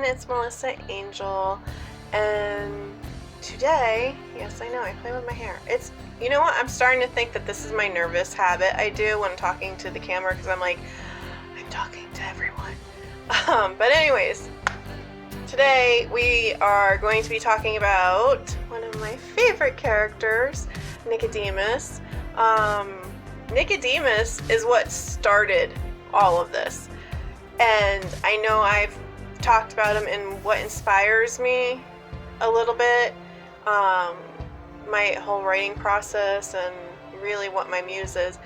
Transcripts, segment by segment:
it's Melissa Angel, and today, yes, I know, I play with my hair. You know what, I'm starting to think that this is my nervous habit I do when talking to the camera, because I'm like, I'm talking to everyone. But anyways, today we are going to be talking about one of my favorite characters, Nicodemus. Nicodemus is what started all of this. And I know I've talked about him in what inspires me a little bit, my whole writing process and really what my muse is.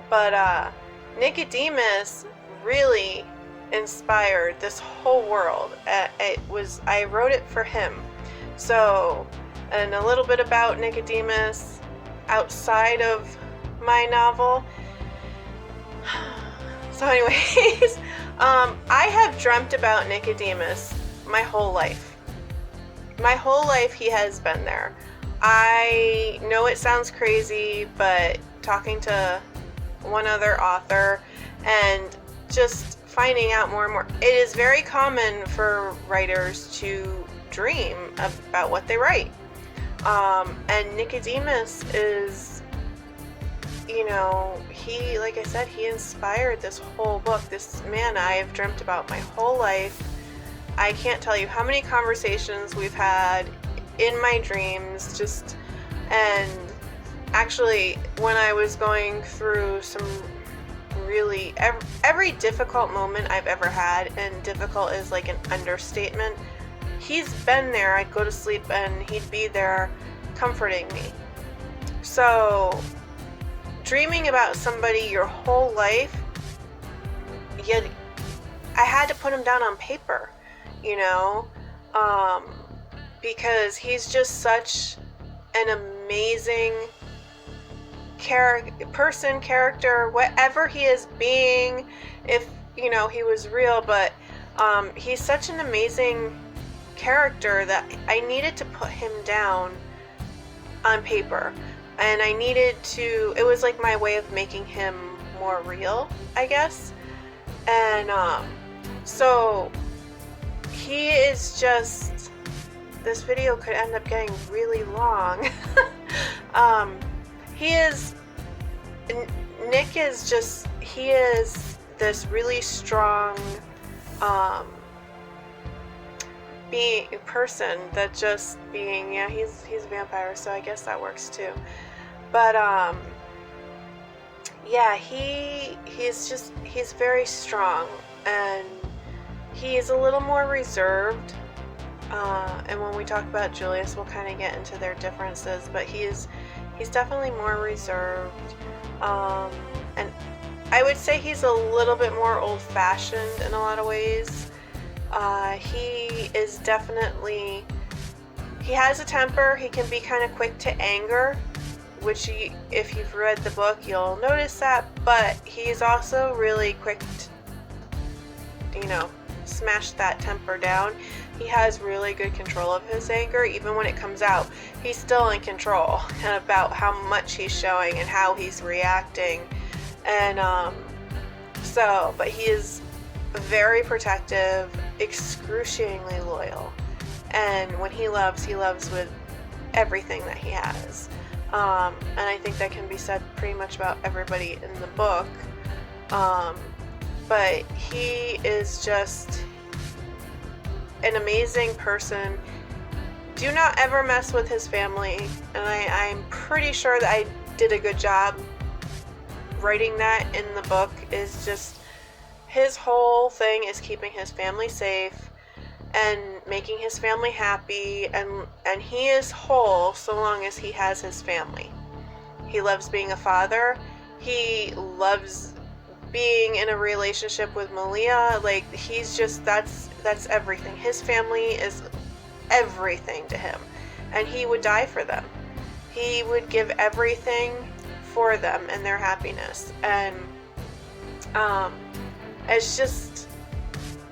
But Nicodemus really inspired this whole world. I wrote it for him. So, and a little bit about Nicodemus outside of my novel. So anyways, I have dreamt about Nicodemus my whole life. My whole life he has been there. I know it sounds crazy, but talking to one other author and just finding out more and more, it is very common for writers to dream about what they write. And Nicodemus is, he, like I said, he inspired this whole book. This man I have dreamt about my whole life. I can't tell you how many conversations we've had in my dreams, and actually when I was going through some really, every difficult moment I've ever had, and difficult is like an understatement, he's been there. I'd go to sleep and he'd be there comforting me. So dreaming about somebody your whole life, yet I had to put him down on paper, because he's just such an amazing character, whatever he is being, if, he was real, but he's such an amazing character that I needed to put him down on paper. And it was like my way of making him more real, I guess. And so he is just, this video could end up getting really long. Nick is just, he is this really strong person that just being, he's a vampire, so I guess that works too. But he's very strong, and he's a little more reserved, and when we talk about Julius, we'll kind of get into their differences, but he's definitely more reserved, and I would say he's a little bit more old-fashioned in a lot of ways. He is definitely, he has a temper. He can be kind of quick to anger, which if you've read the book, you'll notice that, but he's also really quick to, smash that temper down. He has really good control of his anger. Even when it comes out, he's still in control, and about how much he's showing and how he's reacting. And but he is very protective, excruciatingly loyal, and when he loves with everything that he has. And I think that can be said pretty much about everybody in the book. But he is just an amazing person. Do not ever mess with his family, and I'm pretty sure that I did a good job writing that in the book. Is just, his whole thing is keeping his family safe and making his family happy, and he is whole so long as he has his family. He loves being a father. He loves being in a relationship with Malia. Like, he's just, that's everything. His family is everything to him, and he would die for them. He would give everything for them and their happiness. And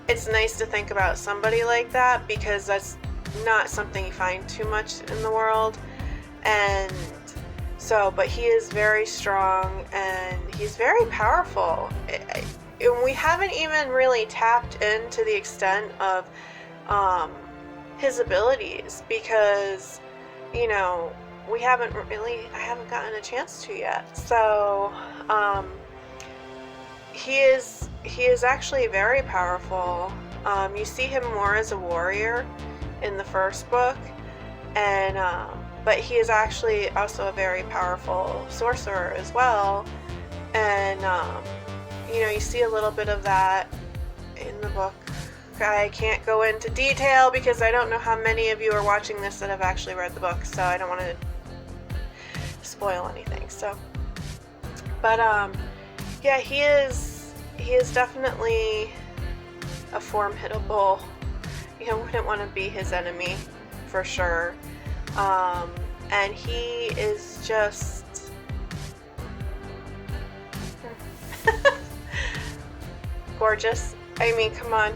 it's nice to think about somebody like that, because that's not something you find too much in the world. And so, but he is very strong, and he's very powerful. And we haven't even really tapped into the extent of his abilities, because, you know, I haven't gotten a chance to yet. So, he is actually very powerful. You see him more as a warrior in the first book, and but he is actually also a very powerful sorcerer as well. And you know, you see a little bit of that in the book. I can't go into detail because I don't know how many of you are watching this that have actually read the book, so I don't want to spoil anything. So, but yeah, he is definitely a formidable. You wouldn't want to be his enemy for sure. And he is just gorgeous. I mean, come on.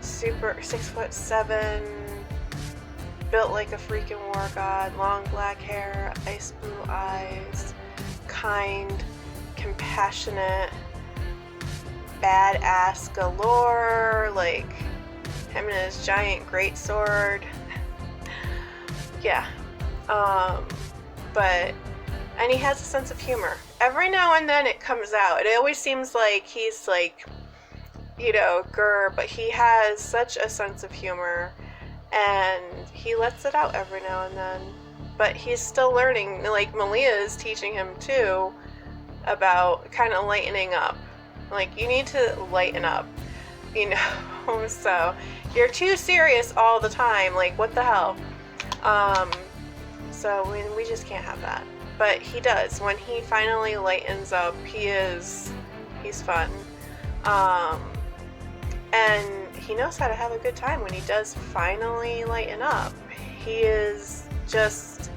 Super 6'7", built like a freaking war god, long black hair, ice blue eyes, kind, compassionate, badass galore, like him and his giant greatsword. Yeah. And he has a sense of humor. Every now and then it comes out. It always seems like he's like, you know, grr, but he has such a sense of humor, and he lets it out every now and then. But he's still learning. Like, Malia is teaching him too about kind of lightening up. Like, you need to lighten up, you know. So you're too serious all the time. Like, what the hell? So we just can't have that. But he does. When he finally lightens up, he's fun. And he knows how to have a good time when he does finally lighten up. He is just,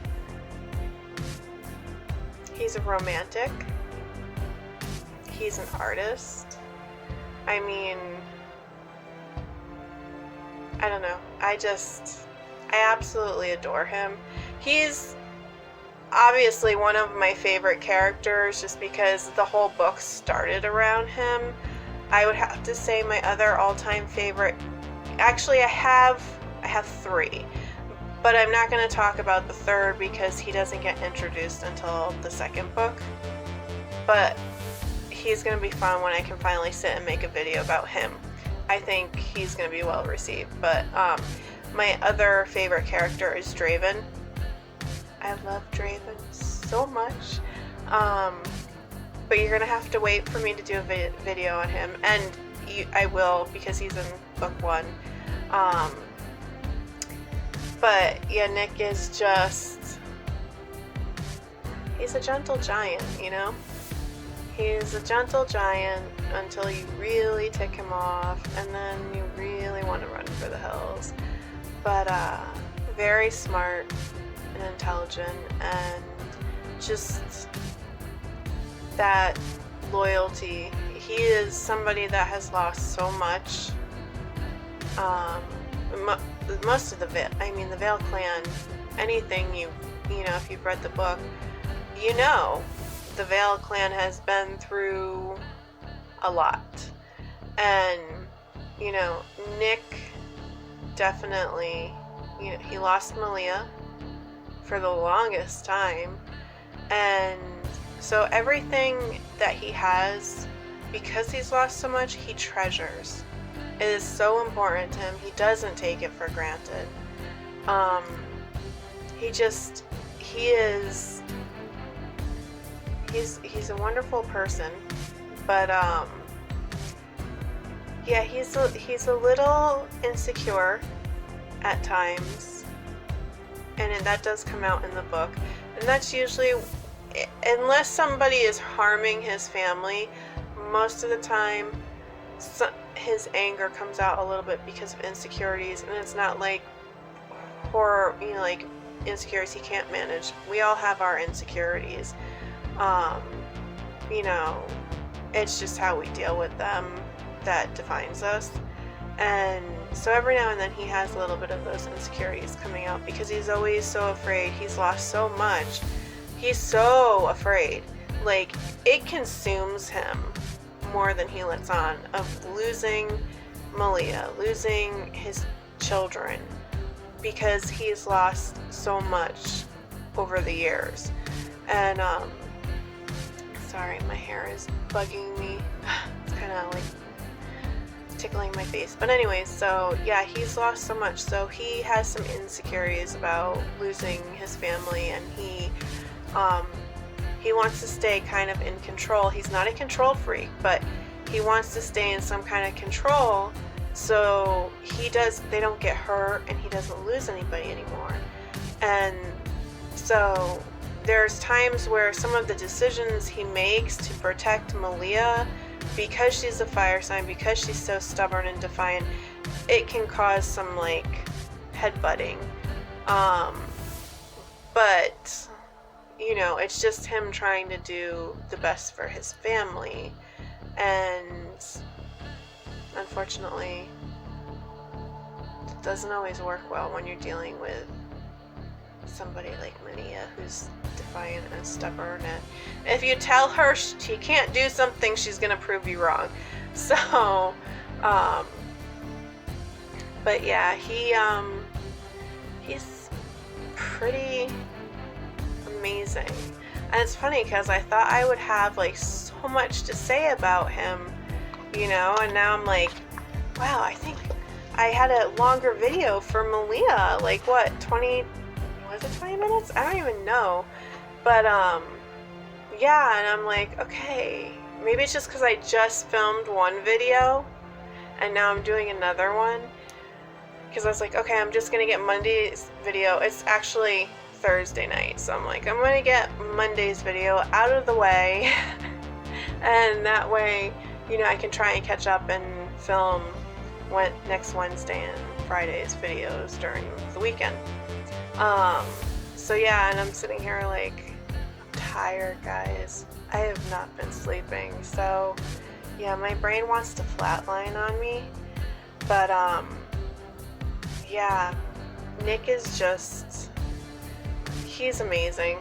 he's a romantic. He's an artist. I mean, I don't know. I absolutely adore him. He's obviously one of my favorite characters just because the whole book started around him. I would have to say my other all-time favorite, actually I have 3, but I'm not going to talk about the third because he doesn't get introduced until the second book. But he's going to be fun when I can finally sit and make a video about him. I think he's going to be well received. But my other favorite character is Draven. I love Draven so much. But you're gonna have to wait for me to do a video on him, and I will, because he's in book 1. But yeah, Nick is just, he's a gentle giant, you know? He's a gentle giant until you really tick him off, and then you really want to run for the hills. But very smart and intelligent, and just that loyalty. He is somebody that has lost so much. Most of the Vale clan, anything you know, if you've read the book, you know, the Vale clan has been through a lot. And, you know, Nick definitely, you know, he lost Malia for the longest time, and so everything that he has, because he's lost so much, he treasures. It is so important to him. He doesn't take it for granted. He's a wonderful person, but yeah, he's a little insecure at times, and that does come out in the book, and that's usually, unless somebody is harming his family, most of the time his anger comes out a little bit because of insecurities, and it's not like horror, you know, like insecurities he can't manage. We all have our insecurities. You know, it's just how we deal with them that defines us. And so every now and then he has a little bit of those insecurities coming out because he's always so afraid. He's lost so much. He's so afraid. Like, it consumes him more than he lets on, of losing Malia, losing his children, because he's lost so much over the years. And sorry, my hair is bugging me. It's kind of like tickling my face. But anyways, so yeah, he's lost so much. So he has some insecurities about losing his family, and he wants to stay kind of in control. He's not a control freak, but he wants to stay in some kind of control, so they don't get hurt and he doesn't lose anybody anymore. And so there's times where some of the decisions he makes to protect Malia, because she's a fire sign, because she's so stubborn and defiant, it can cause some like headbutting. But you know, it's just him trying to do the best for his family, and unfortunately it doesn't always work well when you're dealing with somebody like Malia, who's defiant and stubborn, and if you tell her she can't do something, she's gonna prove you wrong. So but yeah, he's pretty amazing. And it's funny because I thought I would have like so much to say about him, you know, and now I'm like, wow, I think I had a longer video for Malia, like what, 20 minutes? I don't even know. But yeah, and I'm like, okay, maybe it's just because I just filmed one video and now I'm doing another one, because I was like, okay, I'm just gonna get Monday's video. It's actually Thursday night, so I'm like, I'm gonna get Monday's video out of the way and that way, you know, I can try and catch up and film next Wednesday and Friday's videos during the weekend. So yeah, and I'm sitting here like, I'm tired, guys. I have not been sleeping, so yeah, my brain wants to flatline on me. But yeah, Nick is just, he's amazing.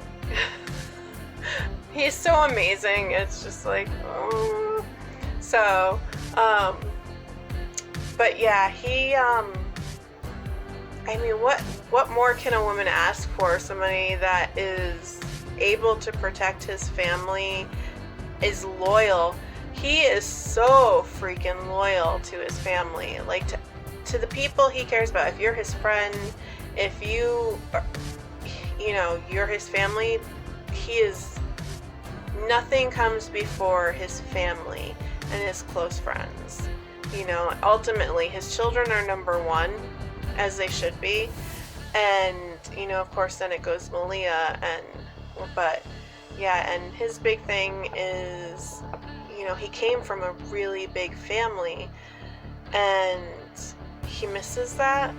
He's so amazing. It's just like, oh. So, but yeah, he, I mean, what more can a woman ask for? Somebody that is able to protect his family, is loyal. He is so freaking loyal to his family, like to the people he cares about. If you're his friend, if you know, you're his family, nothing comes before his family and his close friends. You know, ultimately his children are number one, as they should be. And, you know, of course then it goes Malia, but yeah, and his big thing is, you know, he came from a really big family and he misses that.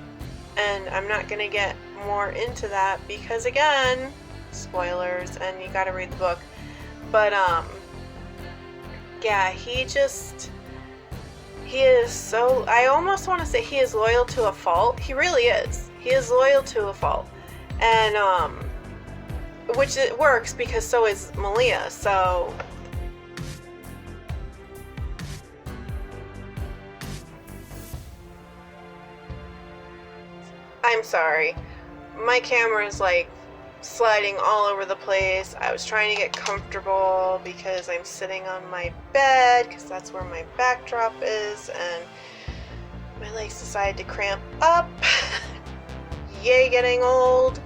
And I'm not going to get more into that because, again, spoilers, and you got to read the book. But yeah, he is so, I almost want to say he is loyal to a fault. He really is. He is loyal to a fault. And which it works because so is Malia. So I'm sorry, my camera is like sliding all over the place. I was trying to get comfortable because I'm sitting on my bed because that's where my backdrop is, and my legs decided to cramp up. Yay, getting old.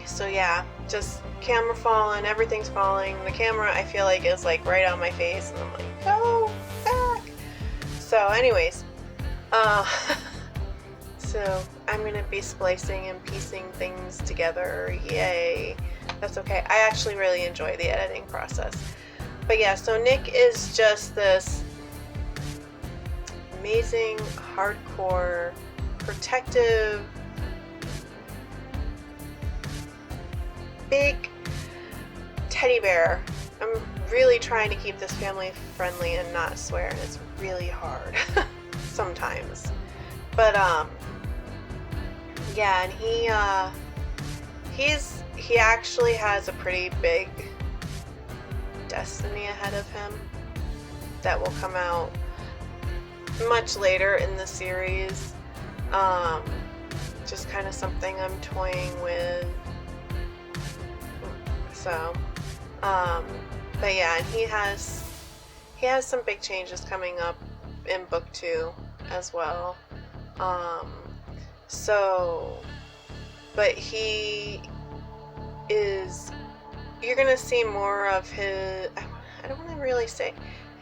So yeah, just camera falling, everything's falling. The camera, I feel like, is like right on my face, and I'm like, go back. So anyways, so I'm gonna be splicing and piecing things together. Yay. That's okay. I actually really enjoy the editing process. But yeah, so Nick is just this amazing, hardcore, protective, big teddy bear. I'm really trying to keep this family friendly and not swear, and it's really hard sometimes. But yeah, and he actually has a pretty big destiny ahead of him that will come out much later in the series. Just kind of something I'm toying with. So, but yeah, and he has some big changes coming up in book 2 as well. So, but you're gonna see more of his, I don't want to really say,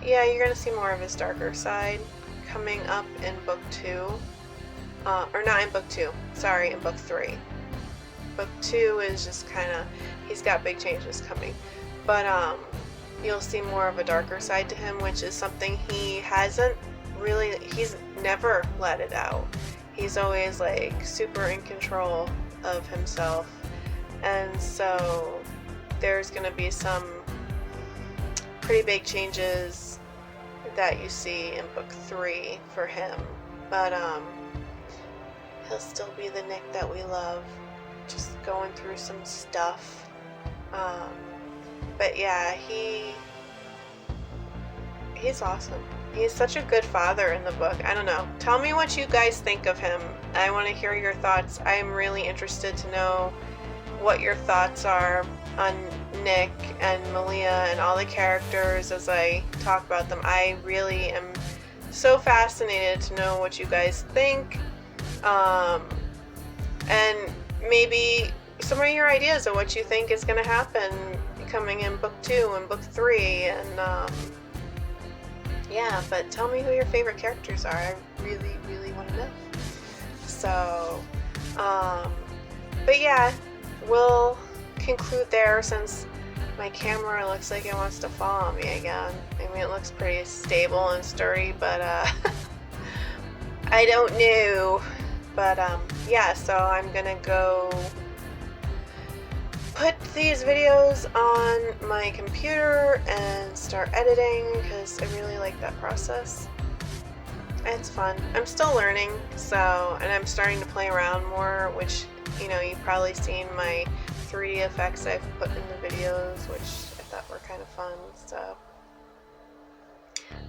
yeah, you're gonna see more of his darker side coming up in book 2. Or not in book 2, sorry, in book 3. Book 2 is just kind of, he's got big changes coming. But you'll see more of a darker side to him, which is something he's never let it out. He's always like super in control of himself. And so there's going to be some pretty big changes that you see in book 3 for him. But he'll still be the Nick that we love, just going through some stuff. But yeah, he's awesome. He's such a good father in the book. I don't know. Tell me what you guys think of him. I want to hear your thoughts. I am really interested to know what your thoughts are on Nick and Malia and all the characters as I talk about them. I really am so fascinated to know what you guys think. And maybe some of your ideas of what you think is going to happen coming in book 2 and book 3, and yeah, but tell me who your favorite characters are. I really, really want to know. So, but yeah, we'll conclude there since my camera looks like it wants to fall on me again. I mean, it looks pretty stable and sturdy, but I don't know. But yeah, so I'm gonna go put these videos on my computer and start editing because I really like that process. It's fun. I'm still learning, so, and I'm starting to play around more, which, you know, you've probably seen my 3D effects I've put in the videos, which I thought were kind of fun. So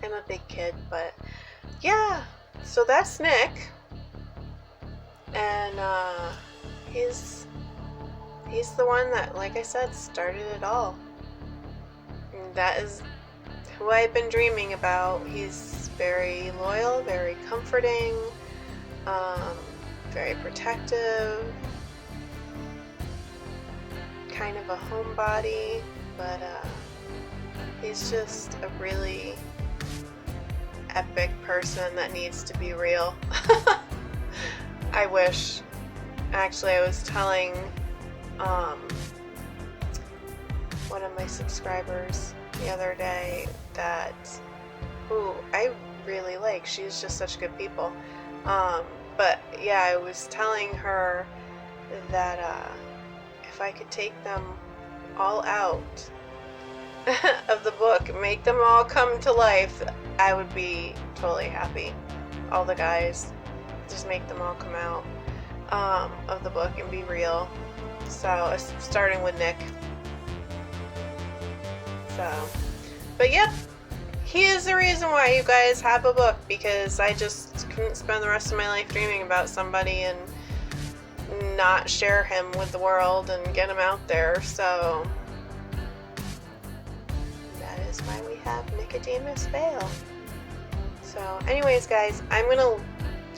I'm a big kid, but yeah, so that's Nick. And he's the one that, like I said, started it all. And that is who I've been dreaming about. He's very loyal, very comforting, very protective, kind of a homebody, but he's just a really epic person that needs to be real. I wish. Actually, I was telling one of my subscribers the other day that who I really like. She's just such good people. But yeah, I was telling her that if I could take them all out of the book, make them all come to life, I would be totally happy. All the guys, just make them all come out of the book and be real. So, starting with Nick. So, but yep, he is the reason why you guys have a book, because I just couldn't spend the rest of my life dreaming about somebody and not share him with the world and get him out there. So, that is why we have Nicodemus Vale. So, anyways, guys, I'm gonna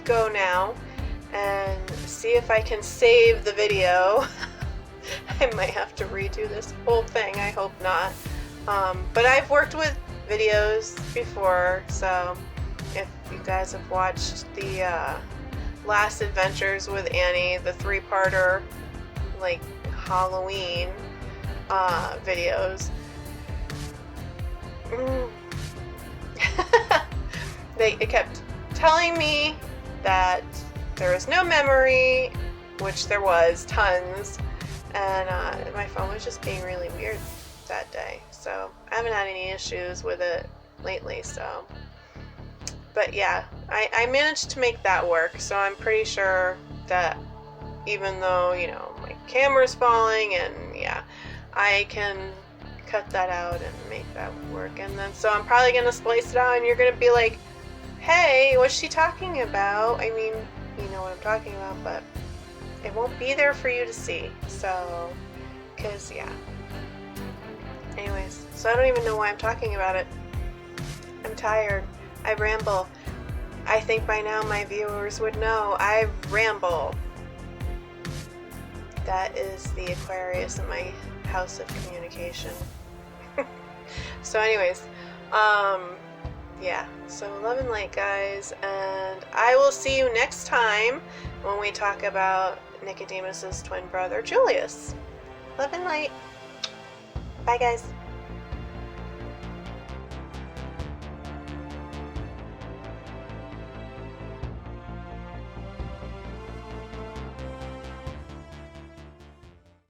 go now and see if I can save the video. I might have to redo this whole thing. I hope not. But I've worked with videos before, so if you guys have watched the Last Adventures with Annie, the 3-parter, like Halloween videos, they kept telling me that there was no memory, which there was tons, and my phone was just being really weird that day. So I haven't had any issues with it lately. So, but yeah, I managed to make that work. So I'm pretty sure that even though, you know, my camera's falling, and yeah, I can cut that out and make that work. And then so I'm probably gonna splice it out, and you're gonna be like, hey, what's she talking about? I mean, you know what I'm talking about, but it won't be there for you to see. So, because, yeah. Anyways, so I don't even know why I'm talking about it. I'm tired. I ramble. I think by now my viewers would know I ramble. That is the Aquarius in my house of communication. So anyways, yeah, so love and light, guys, and I will see you next time when we talk about Nicodemus's twin brother, Julius. Love and light. Bye, guys.